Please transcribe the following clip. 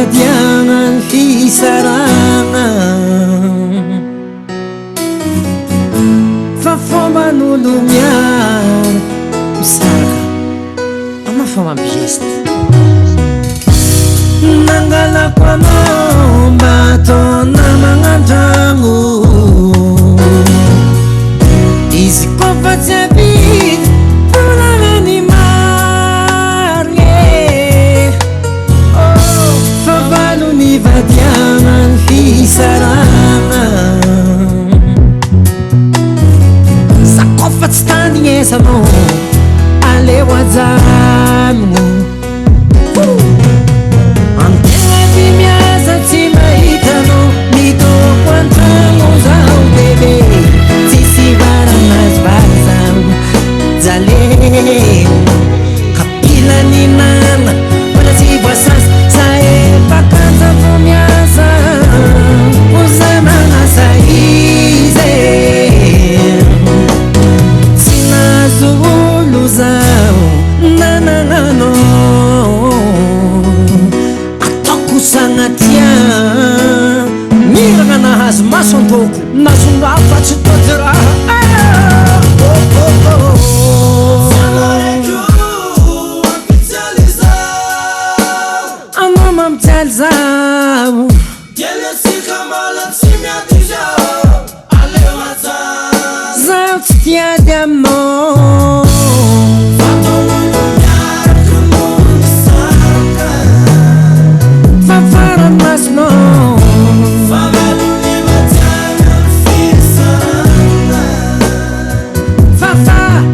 Vadiagna ny fisaragna fa fomban'olo miara misaraka amafa mampigesta nangalako anao mba ataona magnandragno izy kofa tsy ampita volagna marigny fahavalon'ny vadiagna ny fisaragna sakofa tsy tandignesanao aleo ajamigno antegna ty miasa tsy mahitanao mitoko antragno zao bebe tsisy varanazy varazao jale kapilany nana mbola tsy voasasa sa efakanja vo miasa oza manasa izy tsy nazo olo zao nanananao ataoko sagnatia miragna nahazo maso antoko nasondraha fa tsy toty raha anao mampijaly zao zao tsy tiady aminao fafarany masonao fafa